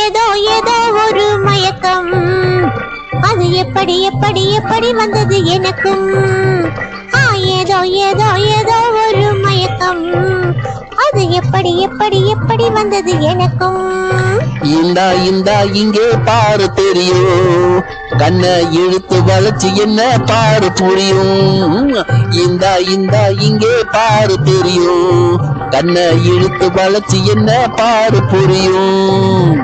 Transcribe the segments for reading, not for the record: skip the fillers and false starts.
ஏதோ ஏதோ ஒரு மயக்கம், அது எப்படி எப்படி எப்படி வந்தது எனக்கும். ஏதோ ஏதோ ஏதோ ஒரு மயக்கம், அது எப்படி எப்படி எப்படி வந்தது எனக்கும். இந்தா இந்தா இங்கே பாரு தெரியும், கண்ணை இழுத்து வளைச்சு என்ன பாரு புரியும். இந்தா இந்தா இங்கே பாரு தெரியும், கண்ணை இழுத்து வளைச்சு என்ன பாரு புரியும்.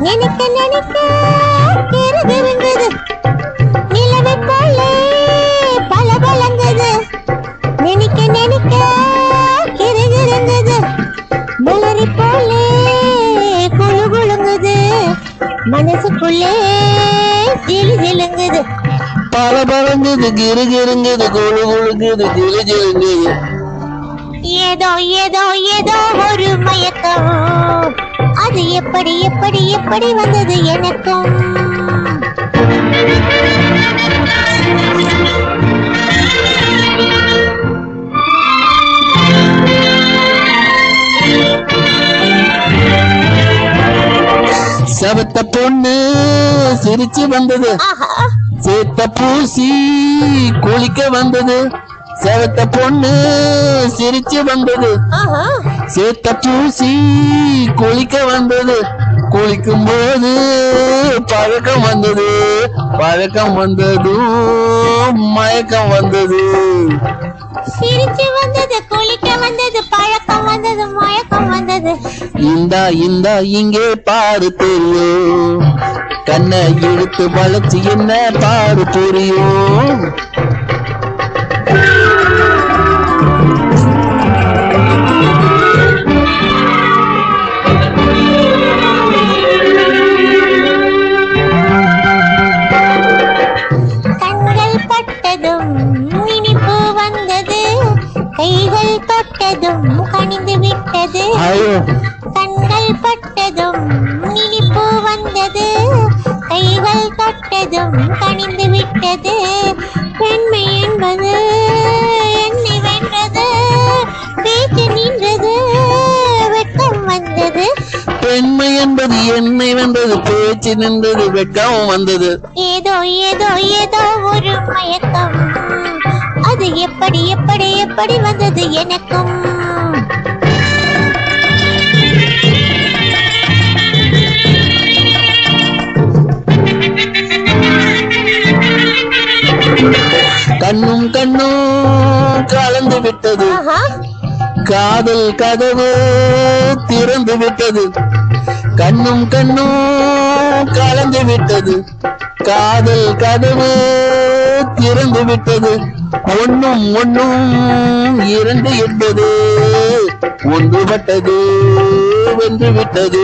நினைக்க நினைக்க கிறுகிறுங்குது, நிலவை போலே பல பலங்குது. நினைக்க நினைக்க கிறுகிறுங்குது, மலரி போலே குழு குழுங்குது. மனசுக்குள்ளே ஜிலு ஜிலுங்குது, பல பலங்குது கிறுகிறுங்குது குழு குழுங்குது ஜிலு ஜிலுங்குது. ஏதோ ஏதோ ஏதோ ஒரு மயக்கம், அது எப்படி எப்படி எப்படி வந்தது எனக்கும். செவத்த பொண்ணு சிரிச்சு வந்தது, சேத்த பூசி குளிக்க வந்தது. செவத்த பொண்ணு சிரிச்சு வந்தது, சேத்த பூசி குளிக்க வந்தது. குளிக்கும் போது பழக்கம் வந்தது, பழக்கம் வந்ததும் மயக்கம் வந்தது. சிரிச்சு வந்தது, குளிக்க வந்தது, பழக்கம் வந்தது, மயக்கம் வந்தது. இந்தா இந்தா இங்கே பாரு தெரியும், கண்ணை இழுத்து வளைச்சு என்ன பாரு புரியும். கண்கள் பட்டதும் இனிப்பு வந்தது, கைகள் தொட்டதும் கனிந்து விட்டது. கண்கள் பட்டதும் இனிப்பு வந்தது, கைகள் தொட்டதும் கனிந்து விட்டது. பெண்மை என்பது என்னை வென்றது, பேச்சு நின்றது, வெட்கம் வந்தது. பெண்மை என்பது என்னை வென்றது, பேச்சு நின்றது, வெட்கம் வந்தது. ஏதோ ஏதோ ஏதோ ஒரு மயக்கம், அது எப்படி எப்படி எப்படி வந்தது எனக்கும். கண்ணும் கண்ணும் கலந்து விட்டது, காதல் கதவு திறந்து விட்டது. கண்ணும் கண்ணும் கலந்து விட்டது, காதல் கதவு திறந்து விட்டது. ஒன்னும் ஒன்னும் இரண்டு என்பது ஒன்றுபட்டது, வென்று விட்டது.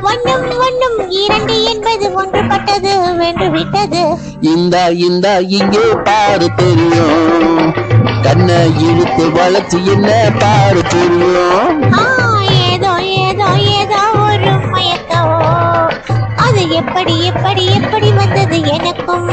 ஒன்னும் ஒன்னும் இரண்டு என்பது ஒன்றுபட்டது, வென்று விட்டது. இந்தா இந்தா இங்கே பாரு தெரியும், கண்ணை இழுத்து வளைச்சு என்ன பாரு புரியும். ஏதோ ஏதோ ஏதோ ஒரு மயக்கம், அது எப்படி எப்படி எப்படி வந்தது எனக்கும்.